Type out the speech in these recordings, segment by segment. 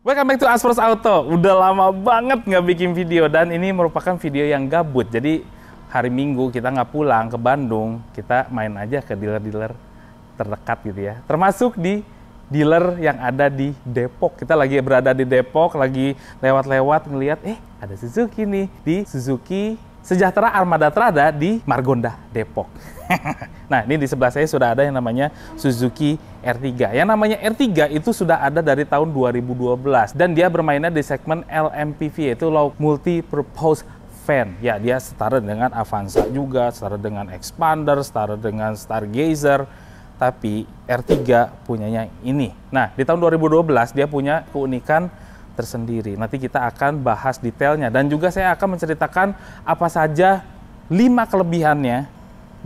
Welcome back to Aspros Auto. Udah lama banget nggak bikin video dan ini merupakan video yang gabut. Jadi hari Minggu kita nggak pulang ke Bandung, kita main aja ke dealer-dealer terdekat gitu ya. Termasuk di dealer yang ada di Depok. Kita lagi berada di Depok, lagi lewat-lewat ngelihat, ada Suzuki nih di Suzuki Sejahtera Armada Trada di Margonda, Depok. Nah, ini di sebelah saya sudah ada yang namanya Suzuki R3. Yang namanya R3 itu sudah ada dari tahun 2012 dan dia bermainnya di segmen LMPV, yaitu Low Multi Purpose Van. Ya, dia setara dengan Avanza juga, setara dengan Expander, setara dengan Stargazer. Tapi R3 punyanya ini. Nah, di tahun 2012 dia punya keunikan tersendiri. Nanti kita akan bahas detailnya dan juga saya akan menceritakan apa saja 5 kelebihannya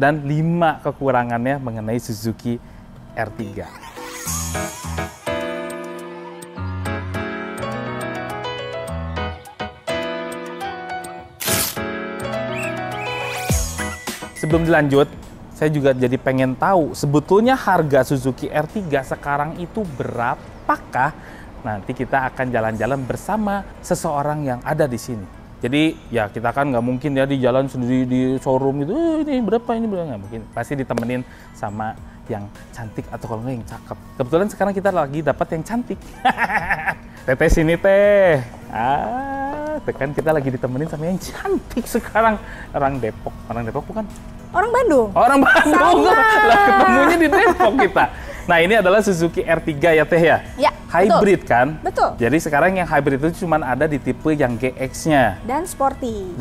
dan 5 kekurangannya mengenai Suzuki R3. Sebelum dilanjut, saya juga jadi pengen tahu sebetulnya harga Suzuki R3 sekarang itu berapakah? Nanti kita akan jalan-jalan bersama seseorang yang ada di sini. Jadi ya kita kan nggak mungkin ya di jalan sendiri di showroom gitu, ini berapa, nggak mungkin. Pasti ditemenin sama yang cantik atau kalau nggak yang cakep. Kebetulan sekarang kita lagi dapat yang cantik. Teteh sini teh. Kan kita lagi ditemenin sama yang cantik sekarang. Orang Depok bukan? Orang Bandung. Orang Bandung. Lah ketemunya di Depok kita. Nah, ini adalah Suzuki R3 ya Teh ya? Ya, hybrid betul. kan? Betul. Jadi sekarang yang hybrid itu cuma ada di tipe yang GX-nya. Dan sporty.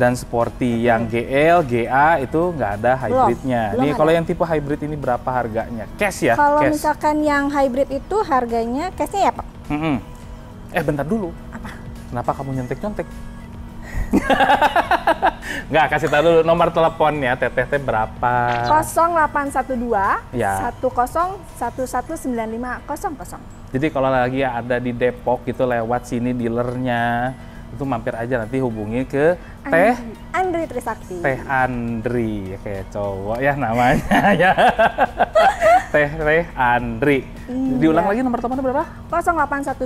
Yang GL, GA itu nggak ada hybridnya. Belum Nih ada. kalau yang tipe hybrid ini berapa harganya? Cash ya? Kalau Cash. misalkan yang hybrid itu harganya cashnya ya Pak? Bentar dulu. Apa? Kenapa kamu nyontek-nyontek? Nggak, kasih tahu dulu nomor teleponnya Teteh berapa? 0812 Ya. 10119500. Jadi kalau lagi ada di Depok itu lewat sini dealernya, itu mampir aja, nanti hubungi ke Teh Andri Trisakti. Teh Andri, kayak cowok ya namanya ya. Teh Andri. Diulang lagi nomor teleponnya berapa? 0812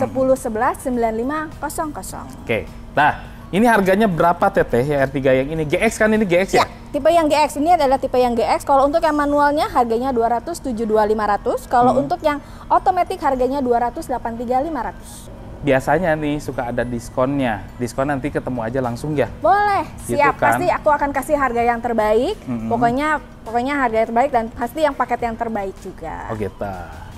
1011 9500. Oke. Nah, ini harganya berapa Teteh ya R3 yang ini? GX kan ini GX ya? Ya, tipe yang GX ini adalah tipe yang GX. Kalau untuk yang manualnya harganya 272.500. Kalau untuk yang otomatis harganya 283.500. Biasanya nih suka ada diskonnya. Diskon nanti ketemu aja langsung ya? Boleh, Gitu siap. kan? Pasti aku akan kasih harga yang terbaik. Pokoknya harga yang terbaik dan pasti yang paket yang terbaik juga. Oh gitu.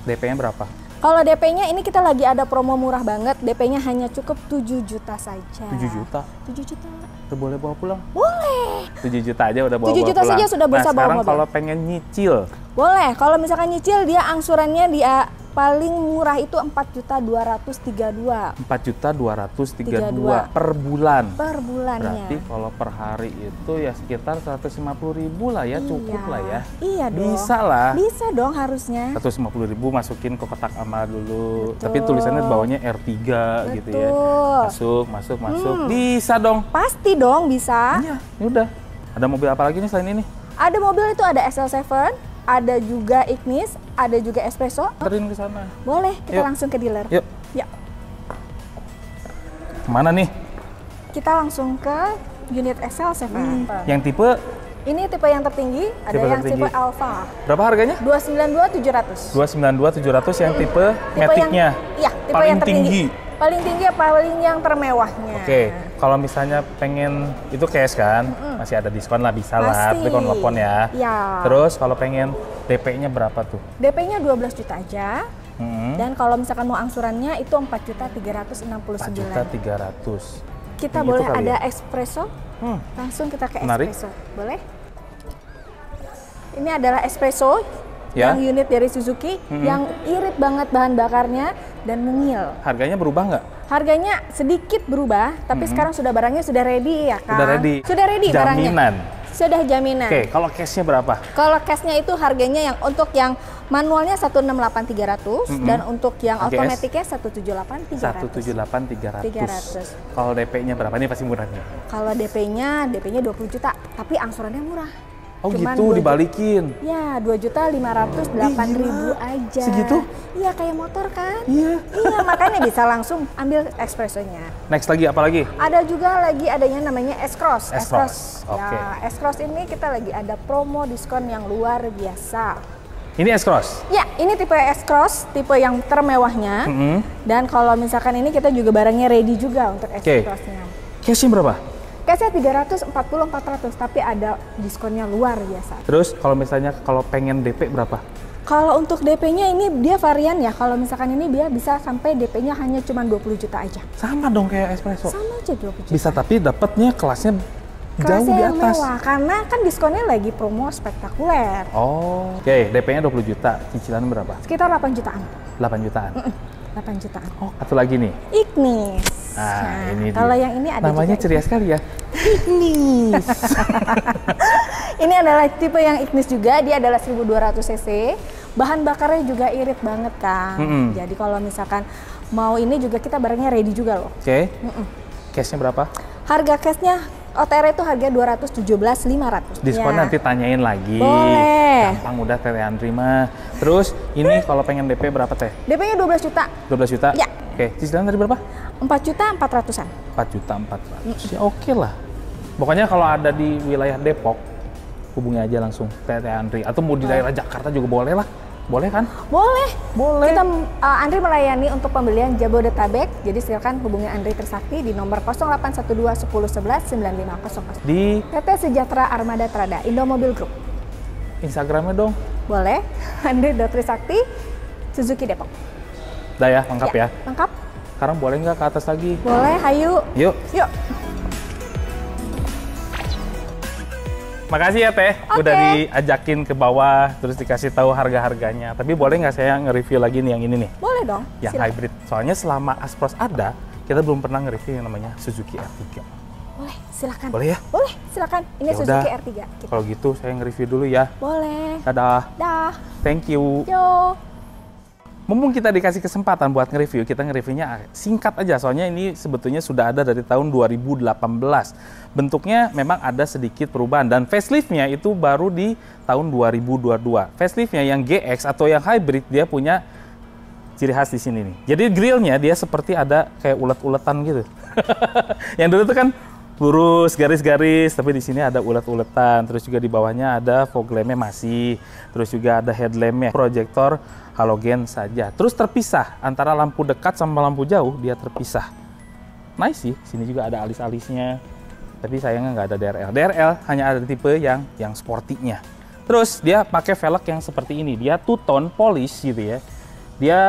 DP-nya berapa? Kalau DP-nya ini kita lagi ada promo murah banget. DP-nya hanya cukup 7 juta saja. 7 juta? 7 juta. Udah boleh bawa pulang? Boleh. 7 juta aja udah bawa 7 juta pulang. saja sudah bisa nah, bawa sekarang mobil. kalau pengen nyicil? Boleh. Kalau misalkan nyicil dia angsurannya dia paling murah itu 4.232. 4.232 per bulan. Per bulannya. Berarti kalau per hari itu ya sekitar 150.000 lah ya, cukup lah ya. Iya dong. Bisa lah. Bisa dong harusnya. 150.000 masukin ke kotak amal dulu. Betul. Tapi tulisannya bawahnya R3 gitu ya. Masuk. Bisa dong. Pasti dong bisa. Iya, udah. Ada mobil apa lagi nih selain ini? Ada mobil itu ada SL7, ada juga Ignis, ada juga Espresso. Anterin ke sana. Boleh, kita Yuk. langsung ke dealer. Yuk. Ya. Kemana nih? Kita langsung ke unit SL7. Yang tipe Ini tipe yang tertinggi, ada Tipe yang tertinggi. tipe Alpha. berapa harganya? 292.700. 292.700 yang tipe Matic-nya. Iya, tipe paling yang tertinggi. tinggi. Paling tinggi paling yang termewahnya. Oke, kalau misalnya pengen itu cash kan, masih ada diskon lah, bisa lah, Pasti. tapi kalau telepon ya. Iya. Terus kalau pengen DP-nya berapa tuh? DP-nya 12 juta aja. Hmm. Dan kalau misalkan mau angsurannya itu 4.369. 4.300. Kita Yang boleh itu kali ada ya? espresso. Langsung kita ke Menarik. espresso. Boleh? Ini adalah espresso Ya. yang unit dari Suzuki yang irit banget bahan bakarnya dan mungil. Harganya berubah nggak? Harganya sedikit berubah, tapi sekarang sudah barangnya sudah ready ya kan? Sudah ready. Sudah ready barangnya. Jaminan. Sudah jaminan. Oke, kalau cashnya berapa? Kalau cashnya itu harganya yang untuk yang manualnya 168.300 dan untuk yang AGS? otomatiknya 178.300. 178.300. Kalau DP-nya berapa? Ini pasti murah nih. Kalau DP-nya 20 juta, tapi angsurannya murah. Oh Cuman gitu, dibalikin. Ya, 2.508.000 aja. Segitu? Iya, kayak motor kan? Iya. Iya, makanya bisa langsung ambil espressonya. Next lagi apa lagi? Ada juga lagi adanya namanya S-Cross. S-Cross, oke. Ya, S-Cross ini kita lagi ada promo diskon yang luar biasa. Ini S-Cross? Ya, ini tipe S-Cross, tipe yang termewahnya. Dan kalau misalkan ini kita juga barangnya ready juga untuk S-Cross-nya. Cashnya berapa? Cashnya 340-400, tapi ada diskonnya luar biasa. Terus kalau misalnya kalau pengen DP berapa? Kalau untuk DP-nya ini dia varian ya. Kalau misalkan ini dia bisa sampai DP-nya hanya cuma 20 juta aja. Sama dong kayak espresso. Sama aja 20 juta. Bisa, tapi dapatnya kelasnya jauh di yang atas. mewah, karena kan diskonnya lagi promo spektakuler. Oh, oke. DP-nya 20 juta. Cicilan berapa? Sekitar 8 jutaan. 8 jutaan. 8 jutaan. Oh, satu lagi nih. Ignis. Nah, ini kalau dia. yang ini ada namanya juga ceria sekali ya. Ignis. Ini adalah tipe yang Ignis juga, dia adalah 1200 cc. Bahan bakarnya juga irit banget kan. Jadi kalau misalkan mau ini juga kita barangnya ready juga loh. Oke. Cashnya berapa? Harga cashnya OTR itu harga 217.500. Diskon ya. nanti tanyain lagi. Boleh. Gampang udah Teh Andri mah. Terus ini kalau pengen DP berapa Teh? DP-nya 12 juta. 12 juta? Ya. Oke, cicilan tadi berapa? 4.400-an. 4.400.000. Ya oke lah. Pokoknya kalau ada di wilayah Depok, hubungi aja langsung Teh Andri. Atau mau di daerah Jakarta juga boleh lah. Boleh kan? Boleh. Boleh. Kita Andri melayani untuk pembelian Jabodetabek. Jadi silakan hubungi Andri Trisakti di nomor 0812 10 11 9500. Di PT Sejahtera Armada Trada Indomobil Group. Instagramnya dong. Boleh. Andri.Trisakti Suzuki Depok. Udah ya, lengkap ya. Lengkap. Sekarang boleh nggak ke atas lagi? Boleh, hayu. Yuk. Yuk. Makasih ya Teh, Oke. udah diajakin ke bawah, terus dikasih tahu harga-harganya. Tapi boleh nggak saya nge-review lagi nih yang ini nih? Boleh dong. Yang silakan. hybrid. Soalnya selama Aspros ada, kita belum pernah nge-review yang namanya Suzuki R3. Boleh, silakan. Boleh ya? Boleh, silakan. Ini Ya Suzuki udah. R3. Kita. Kalau gitu saya nge-review dulu ya. Boleh. Dadah. Dah. Thank you. Yo. Mumpung kita dikasih kesempatan buat nge-review, kita nge-reviewnya singkat aja. Soalnya ini sebetulnya sudah ada dari tahun 2018. Bentuknya memang ada sedikit perubahan. Dan facelift-nya itu baru di tahun 2022. Facelift-nya yang GX atau yang hybrid, dia punya ciri khas di sini nih. Jadi grillnya dia seperti ada kayak ulet-uletan gitu. Yang dulu tuh kan lurus, garis-garis, tapi di sini ada ulet-uletan. Terus juga di bawahnya ada fog lamp-nya masih. Terus juga ada headlamp-nya, proyektor halogen saja. Terus terpisah antara lampu dekat sama lampu jauh, dia terpisah. Nice sih. Sini juga ada alis-alisnya. Tapi sayangnya nggak ada DRL. DRL hanya ada tipe yang sporty-nya. Terus dia pakai velg yang seperti ini. Dia two-tone polish gitu ya. Dia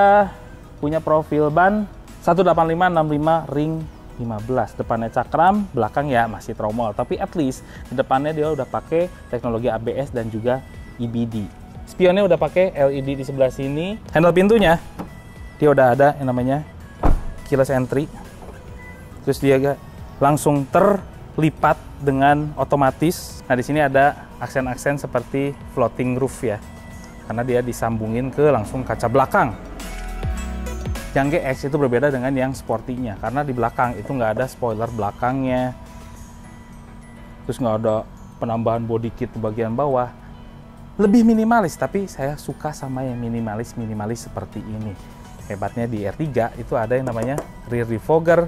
punya profil ban 185/65 ring 15. Depannya cakram, belakang ya masih tromol. Tapi at least di depannya dia udah pakai teknologi ABS dan juga EBD. Spionnya udah pakai LED di sebelah sini. Handle pintunya dia udah ada yang namanya keyless entry. Terus dia langsung terlipat dengan otomatis. Nah, di sini ada aksen-aksen seperti floating roof ya. Karena dia disambungin ke langsung kaca belakang. Yang GX itu berbeda dengan yang sporty-nya. Karena di belakang itu nggak ada spoiler belakangnya. Terus nggak ada penambahan body kit di bagian bawah. Lebih minimalis, tapi saya suka sama yang minimalis seperti ini. Hebatnya di R3 itu ada yang namanya rear defogger.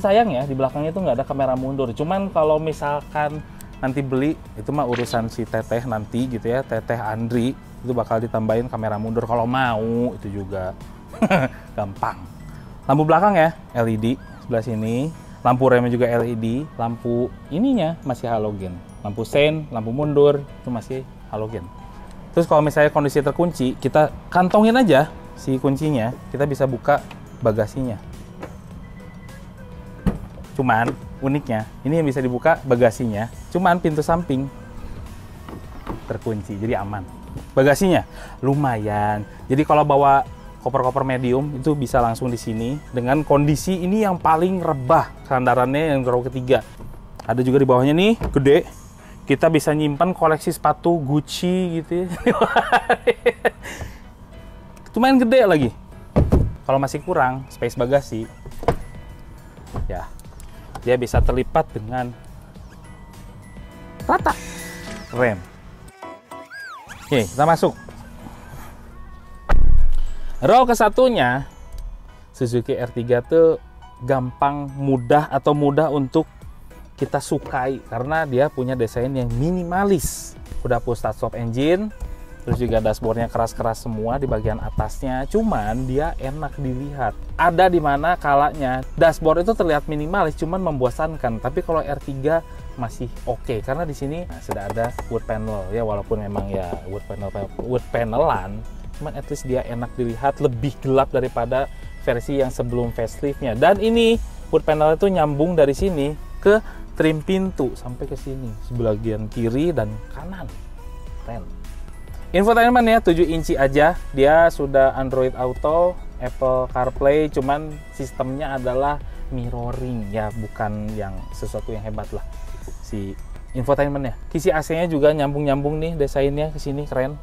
Sayang ya, di belakangnya itu nggak ada kamera mundur. Cuman kalau misalkan nanti beli, itu mah urusan si Teteh nanti gitu ya, Teteh Andri, itu bakal ditambahin kamera mundur kalau mau, itu juga gampang. Lampu belakang ya, LED sebelah sini. Lampu remnya juga LED, lampu ininya masih halogen. Lampu sein, lampu mundur, itu masih halogen. Terus kalau misalnya kondisi terkunci, kita kantongin aja si kuncinya, kita bisa buka bagasinya. Cuman uniknya, ini yang bisa dibuka bagasinya, cuman pintu samping terkunci, jadi aman. Bagasinya lumayan. Jadi kalau bawa koper-koper medium itu bisa langsung di sini dengan kondisi ini yang paling rebah, sandarannya yang row ketiga. Ada juga di bawahnya nih, gede. Kita bisa nyimpan koleksi sepatu Gucci gitu ya. Lumayan gede lagi. Kalau masih kurang space bagasi, ya dia bisa terlipat dengan rata rem. Oke, kita masuk. Row kesatunya Suzuki R3 tuh gampang, mudah untuk kita sukai karena dia punya desain yang minimalis. Udah push start stop engine, terus juga dashboardnya keras-keras semua di bagian atasnya. Cuman dia enak dilihat. Ada di mana kalanya dashboard itu terlihat minimalis, cuman membosankan. Tapi kalau R3 masih oke karena di sini sudah ada wood panel ya, walaupun memang ya wood panelan. Cuman at least dia enak dilihat, lebih gelap daripada versi yang sebelum faceliftnya. Dan ini wood panel itu nyambung dari sini ke trim pintu sampai ke sini, sebagian kiri dan kanan. Keren. Infotainment ya 7 inci aja, dia sudah Android Auto, Apple CarPlay, cuman sistemnya adalah mirroring ya, bukan yang sesuatu yang hebat lah si infotainmentnya. Kisi AC-nya juga nyambung-nyambung nih desainnya ke sini, keren.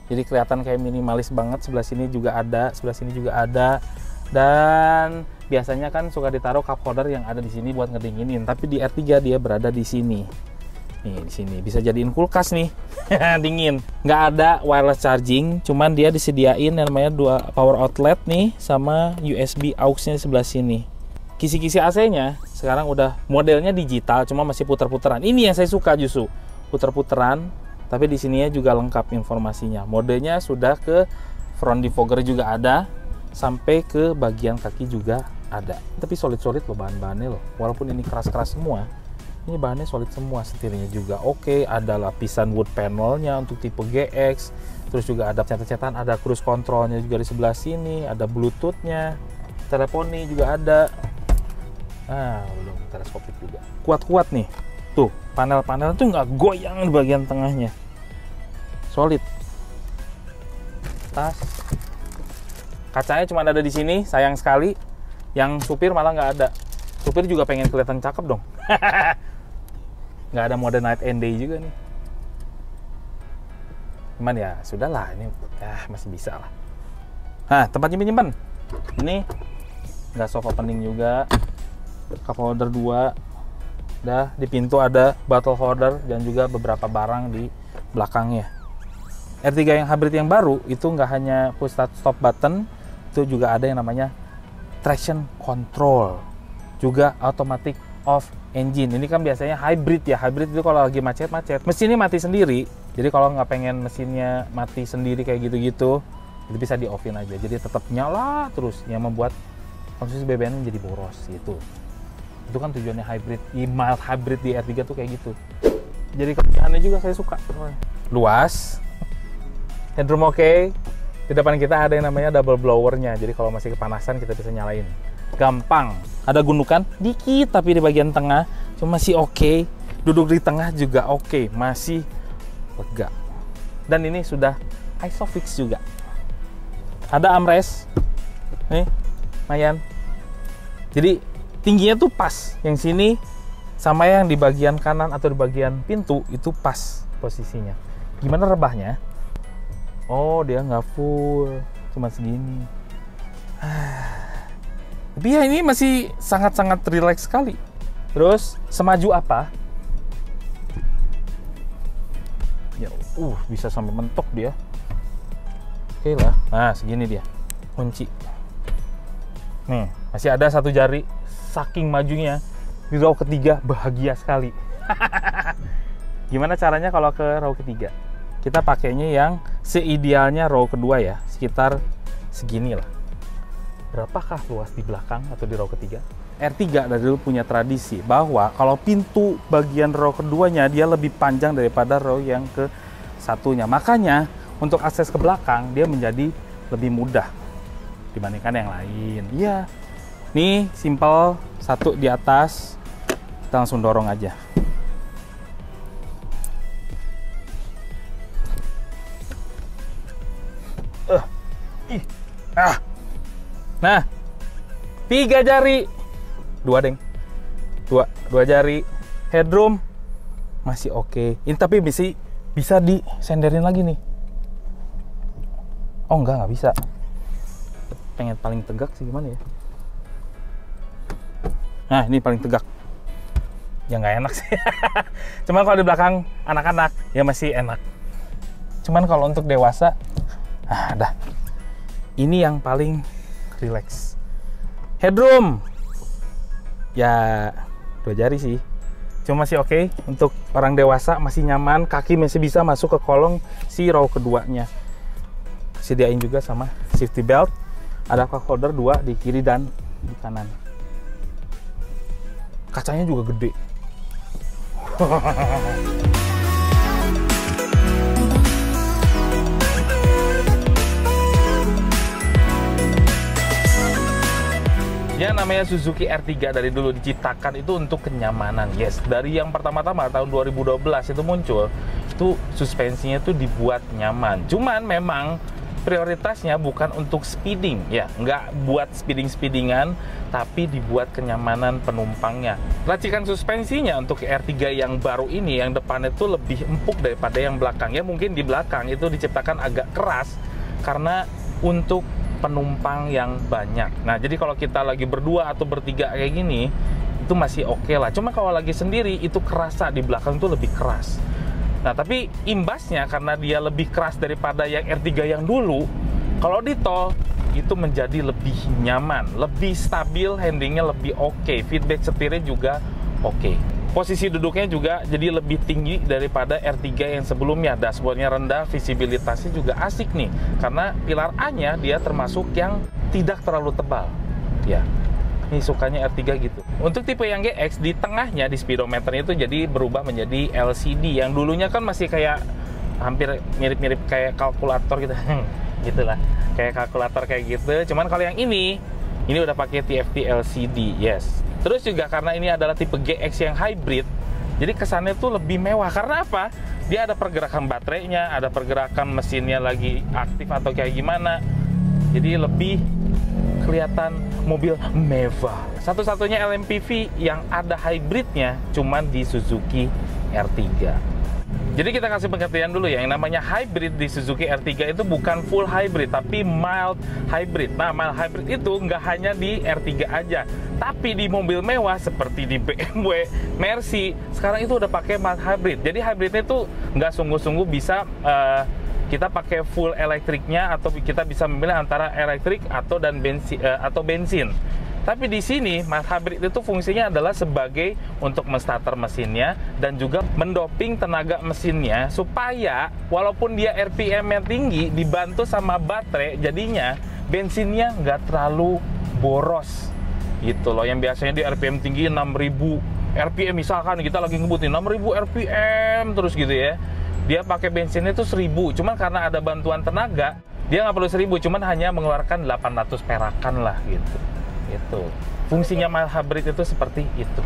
Jadi kelihatan kayak minimalis banget. Sebelah sini juga ada, sebelah sini juga ada. Dan biasanya kan suka ditaruh cup holder yang ada di sini buat ngedinginin. Tapi di R3 dia berada di sini. Nih di sini bisa jadiin kulkas nih, dingin. Nggak ada wireless charging, cuman dia disediain yang namanya 2 power outlet nih sama USB aux-nya sebelah sini. Kisi-kisi AC-nya sekarang udah modelnya digital, cuma masih puter-puteran. Ini yang saya suka justru, puter-puteran. Tapi di sininya juga lengkap informasinya. Modenya sudah ke front defogger juga ada, sampai ke bagian kaki juga ada. Tapi solid-solid loh bahan-bahannya loh. Walaupun ini keras-keras semua, ini bahannya solid semua. Setirnya juga oke. Ada lapisan wood panelnya untuk tipe GX. Terus juga ada cet-cetan, ada cruise controlnya juga di sebelah sini. Ada bluetoothnya, teleponi juga ada. Belum teleskopik juga. Kuat-kuat nih. Tuh, panel-panel tuh nggak goyang di bagian tengahnya. Solid. Tas. Kacanya cuma ada di sini, sayang sekali. Yang supir malah nggak ada. Supir juga pengen kelihatan cakep dong. Nggak ada mode night and day juga nih. Cuman ya sudahlah, ini masih bisa lah. Nah, tempat nyimpen. Ini nggak soft opening juga. Cup holder 2. Di pintu ada bottle holder dan juga beberapa barang di belakangnya. R3 yang hybrid yang baru itu nggak hanya push start stop button, itu juga ada yang namanya traction control, juga automatic off engine. Ini kan biasanya hybrid ya, hybrid itu kalau lagi macet-macet mesinnya mati sendiri. Jadi kalau nggak pengen mesinnya mati sendiri kayak gitu-gitu, itu bisa di offin aja, jadi tetap nyala terus, yang membuat konsumsi BBM jadi boros gitu. Itu kan tujuannya hybrid, mild hybrid di R3 tuh kayak gitu. Jadi kerjaannya juga saya suka. Luas, headroom oke. Di depan kita ada yang namanya double blowernya, jadi kalau masih kepanasan kita bisa nyalain. Gampang. Ada gundukan dikit tapi di bagian tengah cuma masih oke. Duduk di tengah juga oke, masih lega. Dan ini sudah isofix juga. Ada armrest. Nih, lumayan. Jadi tingginya tuh pas. Yang sini sama yang di bagian kanan atau di bagian pintu itu pas posisinya. Gimana rebahnya? Oh, dia nggak full, cuma segini. Tapi ya ini masih sangat-sangat relax sekali. Terus semaju apa? Ya, bisa sampai mentok dia. Oke lah. Nah, segini dia. Kunci. Nih, masih ada 1 jari. Saking majunya. Di row ketiga bahagia sekali. Gimana caranya kalau ke row ketiga? Kita pakainya yang seidealnya row kedua ya, sekitar segini lah. Berapakah luas di belakang atau di row ketiga? R3 dari dulu punya tradisi bahwa kalau pintu bagian row keduanya dia lebih panjang daripada row yang ke satunya. Makanya untuk akses ke belakang dia menjadi lebih mudah dibandingkan yang lain. Iya. Nih simple, 1 di atas, kita langsung dorong aja. Nah, 3 jari, 2 deng, 2 jari, headroom masih oke. Ini tapi bisa disenderin lagi nih. Oh nggak bisa. Pengen paling tegak sih gimana ya? Nah ini paling tegak. Ya nggak enak sih. Cuma kalau di belakang anak-anak ya masih enak. Cuman kalau untuk dewasa, dah. Ini yang paling relax. Headroom, ya 2 jari sih. Cuma masih oke. Untuk orang dewasa masih nyaman, kaki masih bisa masuk ke kolong si row keduanya. Sediain juga sama safety belt. Ada cup holder 2 di kiri dan di kanan. Kacanya juga gede. Yang namanya Suzuki R3 dari dulu diciptakan itu untuk kenyamanan. Yes, dari yang pertama-tama tahun 2012 itu muncul, itu suspensinya tuh dibuat nyaman. Cuman memang prioritasnya bukan untuk speeding, ya, nggak buat speedingan, tapi dibuat kenyamanan penumpangnya. Racikan suspensinya untuk R3 yang baru ini, yang depannya tuh lebih empuk daripada yang belakang. Ya mungkin di belakang itu diciptakan agak keras karena untuk penumpang yang banyak. Nah, jadi kalau kita lagi berdua atau bertiga kayak gini, itu masih oke lah. Cuma kalau lagi sendiri, itu kerasa di belakang tuh lebih keras. Nah, tapi imbasnya karena dia lebih keras daripada yang R3 yang dulu, kalau di tol, itu menjadi lebih nyaman, lebih stabil, handlingnya lebih oke, feedback setirnya juga oke. Posisi duduknya juga jadi lebih tinggi daripada R3 yang sebelumnya. Dashboardnya rendah, visibilitasnya juga asik nih. Karena pilar A-nya dia termasuk yang tidak terlalu tebal. Ya, ini sukanya R3 gitu. Untuk tipe yang GX, di tengahnya, di speedometernya itu jadi berubah menjadi LCD. Yang dulunya kan masih kayak hampir mirip-mirip kayak kalkulator gitu. Gitulah, kayak kalkulator kayak gitu. Cuman kalau yang ini udah pakai TFT LCD, yes. Terus juga karena ini adalah tipe GX yang hybrid, jadi kesannya tuh lebih mewah. Karena apa? Dia ada pergerakan baterainya, ada pergerakan mesinnya lagi aktif atau kayak gimana. Jadi lebih kelihatan mobil mewah. Satu-satunya LMPV yang ada hybridnya cuman di Suzuki R3. Jadi kita kasih pengertian dulu ya, yang namanya hybrid di Suzuki R3 itu bukan full hybrid, tapi mild hybrid. Nah, mild hybrid itu nggak hanya di R3 aja, tapi di mobil mewah seperti di BMW, Mercy, sekarang itu udah pakai mild hybrid. Jadi hybridnya itu nggak sungguh-sungguh bisa kita pakai full elektriknya, atau kita bisa memilih antara elektrik atau bensin. Tapi di sini mild hybrid itu fungsinya adalah sebagai untuk menstarter mesinnya dan juga mendoping tenaga mesinnya supaya walaupun dia RPM-nya tinggi dibantu sama baterai, jadinya bensinnya nggak terlalu boros gitu loh. Yang biasanya di RPM tinggi 6000 RPM, misalkan kita lagi ngebut nih 6000 RPM terus gitu ya, dia pakai bensinnya itu 1000, cuman karena ada bantuan tenaga dia nggak perlu 1000, cuman hanya mengeluarkan 800 perakan lah gitu. Itu fungsinya mild hybrid itu seperti itu.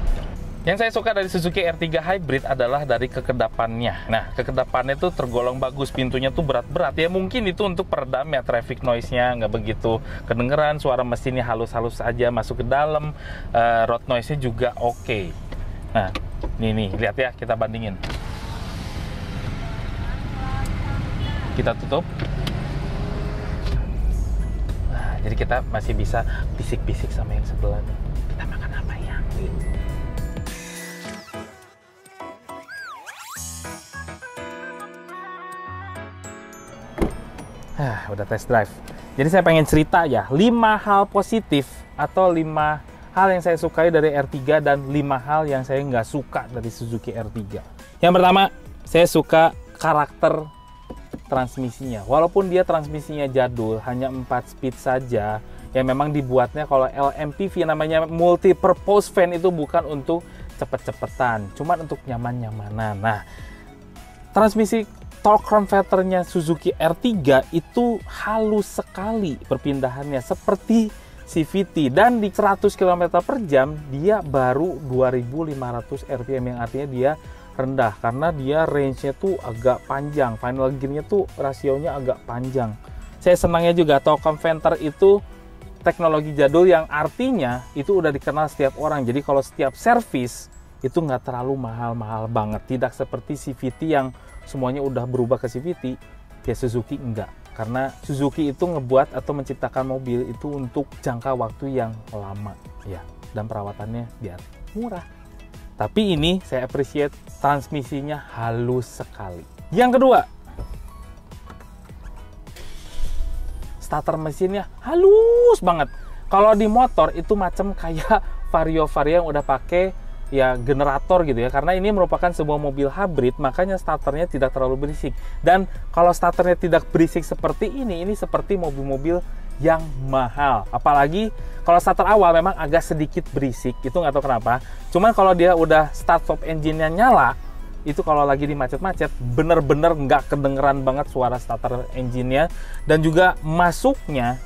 Yang saya suka dari Suzuki R3 Hybrid adalah dari kekedapannya. Nah, kekedapannya itu tergolong bagus, pintunya tuh berat-berat ya. Mungkin itu untuk peredam ya, traffic noise-nya nggak begitu kedengeran, suara mesinnya halus-halus aja masuk ke dalam, road noise-nya juga oke. Nah, nih lihat ya, kita bandingin. Kita tutup. Jadi kita masih bisa bisik-bisik sama yang sebelah nih. Kita makan apa ya? Udah test drive. Jadi saya pengen cerita ya, 5 hal positif atau 5 hal yang saya sukai dari R3 dan 5 hal yang saya nggak suka dari Suzuki R3. Yang pertama, saya suka karakter transmisinya. Walaupun dia transmisinya jadul, hanya 4 speed saja, yang memang dibuatnya kalau LMPV namanya multi purpose fan itu bukan untuk cepet-cepetan, cuman untuk nyaman-nyamanan. Nah, transmisi torque converternya Suzuki R3 itu halus sekali perpindahannya, seperti CVT, dan di 100 km per jam dia baru 2500 RPM, yang artinya dia rendah karena dia range-nya tuh agak panjang, final gear-nya tuh rasionya agak panjang. Saya senangnya juga torque converter itu teknologi jadul yang artinya itu udah dikenal setiap orang. Jadi kalau setiap servis itu nggak terlalu mahal-mahal banget, tidak seperti CVT yang semuanya udah berubah ke CVT. Ya Suzuki enggak, karena Suzuki itu ngebuat atau menciptakan mobil itu untuk jangka waktu yang lama ya, dan perawatannya biar murah. Tapi ini saya appreciate transmisinya halus sekali. Yang kedua, starter mesinnya halus banget. Kalau di motor itu macam kayak Vario-Vario yang udah pakai ya generator gitu ya, karena ini merupakan sebuah mobil hybrid, makanya starternya tidak terlalu berisik. Dan kalau starternya tidak berisik seperti ini seperti mobil-mobil yang mahal. Apalagi kalau starter awal memang agak sedikit berisik, itu nggak tahu kenapa. Cuman kalau dia udah start stop engine-nya nyala, itu kalau lagi di macet-macet bener-bener nggak kedengeran banget suara starter engine-nya. Dan juga masuknya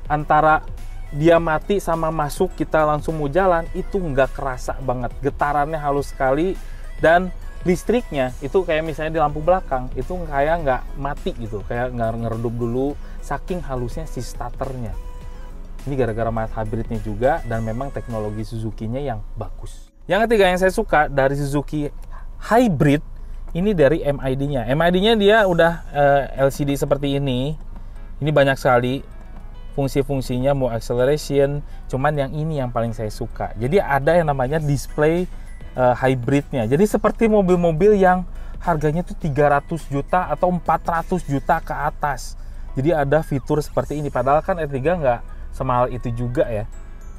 antara dia mati sama masuk kita langsung mau jalan itu nggak kerasa banget, getarannya halus sekali. Dan listriknya itu kayak misalnya di lampu belakang itu kayak nggak mati gitu, kayak nggak ngeredup dulu, saking halusnya si starternya. Ini gara-gara mild hybridnya juga, dan memang teknologi Suzuki-nya yang bagus. Yang ketiga yang saya suka dari Suzuki Hybrid ini dari MID-nya. MID-nya dia udah LCD seperti ini. Ini banyak sekali fungsi-fungsinya, mau acceleration, cuman yang ini yang paling saya suka. Jadi ada yang namanya display hybridnya. Jadi seperti mobil-mobil yang harganya tuh 300 juta atau 400 juta ke atas. Jadi ada fitur seperti ini, padahal kan R3 nggak semahal itu juga ya.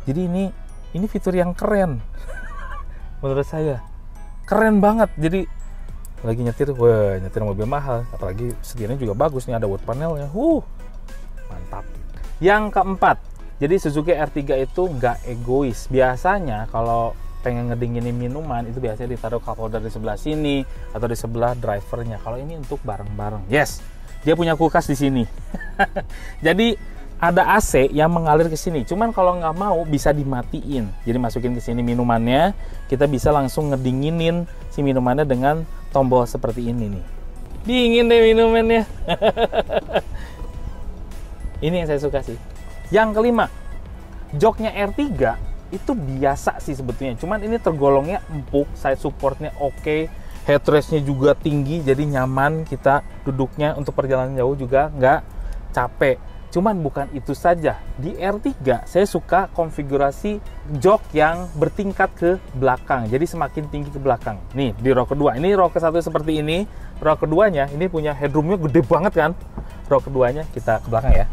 Jadi ini fitur yang keren. Menurut saya keren banget. Jadi lagi nyetir, wah nyetir mobil mahal, apalagi setirnya juga bagus nih, ada wood panelnya. Mantap. Yang keempat, jadi Suzuki R3 itu nggak egois. Biasanya kalau pengen ngedinginin minuman itu biasanya ditaruh cup holder di sebelah sini atau di sebelah drivernya. Kalau ini untuk bareng-bareng. Yes, dia punya kulkas di sini. Jadi ada AC yang mengalir ke sini. Cuman kalau nggak mau bisa dimatiin. Jadi masukin ke sini minumannya, kita bisa langsung ngedinginin si minumannya dengan tombol seperti ini nih. Dingin deh minumannya. Ini yang saya suka sih. Yang kelima, joknya R3 itu biasa sih sebetulnya. Cuman ini tergolongnya empuk, side supportnya oke, headrestnya juga tinggi, jadi nyaman kita duduknya untuk perjalanan jauh juga nggak capek. Cuman bukan itu saja. Di R3 saya suka konfigurasi jok yang bertingkat ke belakang. Jadi semakin tinggi ke belakang. Nih di row kedua. Ini row ke-1 seperti ini. Row keduanya ini punya headroomnya gede banget kan. Row keduanya kita ke belakang ya.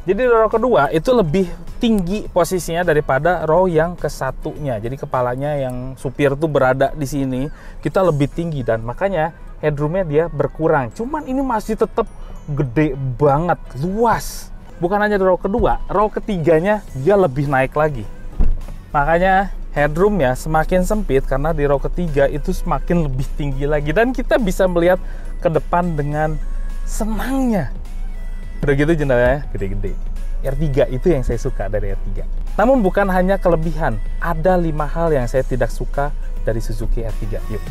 Jadi row kedua itu lebih tinggi posisinya daripada row yang ke-1-nya. Jadi kepalanya yang supir tuh berada di sini, kita lebih tinggi dan makanya headroomnya dia berkurang. Cuman ini masih tetap gede banget, luas. Bukan hanya di row kedua, row ketiganya dia lebih naik lagi. Makanya headroomnya semakin sempit karena di row ketiga itu semakin lebih tinggi lagi dan kita bisa melihat ke depan dengan senangnya. Udah gitu jendelanya gede-gede. R3 itu yang saya suka dari R3. Namun bukan hanya kelebihan, ada 5 hal yang saya tidak suka dari Suzuki R3. Yuk.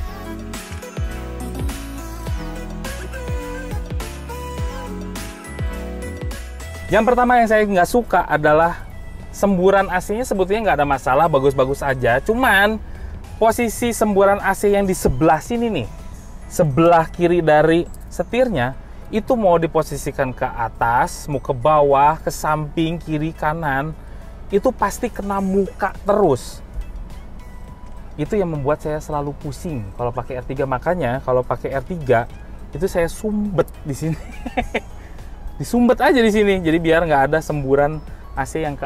Yang pertama yang saya nggak suka adalah semburan AC-nya sebetulnya nggak ada masalah, bagus-bagus aja. Cuman posisi semburan AC yang di sebelah sini nih, sebelah kiri dari setirnya, itu mau diposisikan ke atas, mau ke bawah, ke samping, kiri, kanan, itu pasti kena muka terus. Itu yang membuat saya selalu pusing kalau pakai R3. Makanya kalau pakai R3 itu saya sumbet di sini. Disumbet aja di sini. Jadi biar nggak ada semburan AC yang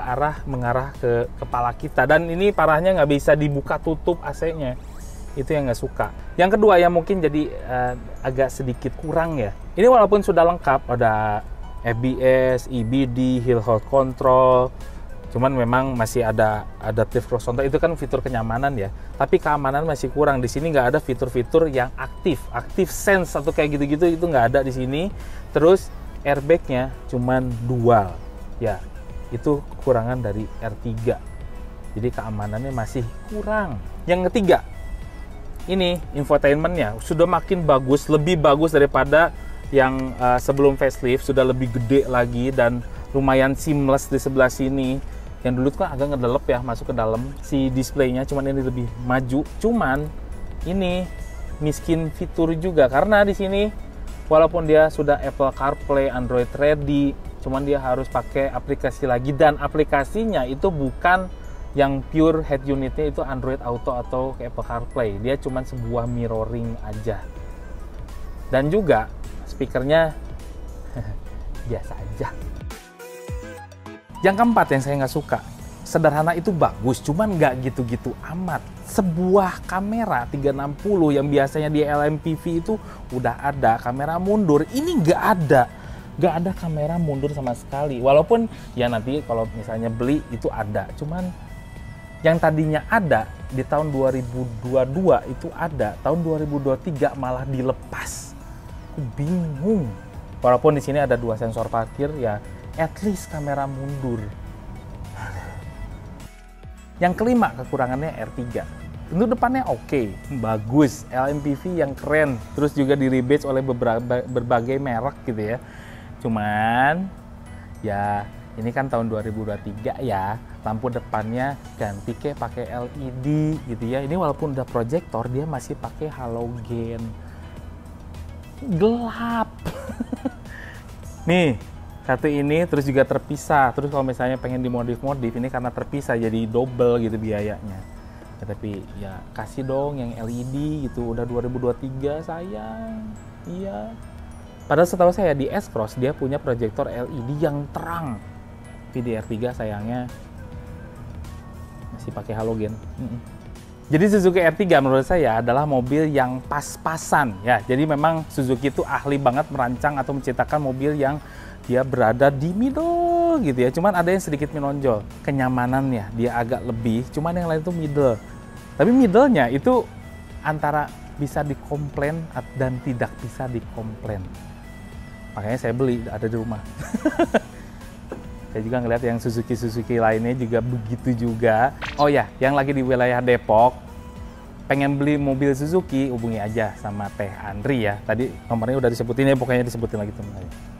mengarah ke kepala kita. Dan ini parahnya nggak bisa dibuka tutup AC-nya. Itu yang nggak suka. Yang kedua yang mungkin jadi agak sedikit kurang ya. Ini walaupun sudah lengkap, ada ABS, EBD, hill hold control, cuman memang masih ada adaptive cruise control, itu kan fitur kenyamanan ya. Tapi keamanan masih kurang. Di sini nggak ada fitur-fitur yang active sense atau kayak gitu-gitu, itu nggak ada di sini. Terus airbagnya cuman dual, ya itu kekurangan dari R3. Jadi keamanannya masih kurang. Yang ketiga, ini infotainmentnya sudah makin bagus, lebih bagus daripada yang sebelum facelift, sudah lebih gede lagi dan lumayan seamless di sebelah sini. Yang dulu kan agak ngedelep ya masuk ke dalam si displaynya, cuman ini lebih maju. Cuman ini miskin fitur juga karena di sini walaupun dia sudah Apple CarPlay, Android ready, cuman dia harus pakai aplikasi lagi dan aplikasinya itu bukan yang pure head unitnya itu Android Auto atau Apple CarPlay. Dia cuman sebuah mirroring aja. Dan juga speakernya biasa aja. Yang keempat yang saya nggak suka, sederhana itu bagus, cuman nggak gitu-gitu amat. Sebuah kamera 360 yang biasanya di LMPV itu udah ada kamera mundur, ini nggak ada kamera mundur sama sekali. Walaupun ya nanti kalau misalnya beli itu ada, cuman yang tadinya ada di tahun 2022 itu ada, tahun 2023 malah dilepas. Aku bingung. Walaupun di sini ada 2 sensor parkir, ya at least kamera mundur. Yang kelima kekurangannya R3. Tentu depannya oke, bagus, LMPV yang keren, terus juga di rebadge oleh berbagai merek gitu ya. Cuman ya ini kan tahun 2023 ya, lampu depannya ganti pakai LED gitu ya. Ini walaupun udah proyektor, dia masih pakai halogen. Gelap. Nih, satu ini terus juga terpisah. Terus kalau misalnya pengen dimodif-modif, ini karena terpisah jadi double gitu biayanya. Ya, tapi ya kasih dong yang LED gitu. Udah 2023 sayang. Iya. Padahal setahu saya di S-Cross dia punya proyektor LED yang terang. Tapi di R3 sayangnya masih pakai halogen. Jadi Suzuki R3 menurut saya adalah mobil yang pas-pasan ya. Jadi memang Suzuki itu ahli banget merancang atau menciptakan mobil yang dia berada di middle gitu ya. Cuman ada yang sedikit menonjol. Kenyamanannya dia agak lebih, cuman yang lain itu middle. Tapi middle-nya itu antara bisa dikomplain dan tidak bisa dikomplain. Makanya saya beli, ada di rumah. Saya juga ngeliat yang Suzuki lainnya juga begitu juga. Oh ya, yang lagi di wilayah Depok, pengen beli mobil Suzuki, hubungi aja sama Teh Andri ya. Tadi nomornya udah disebutin ya, pokoknya disebutin lagi teman-teman.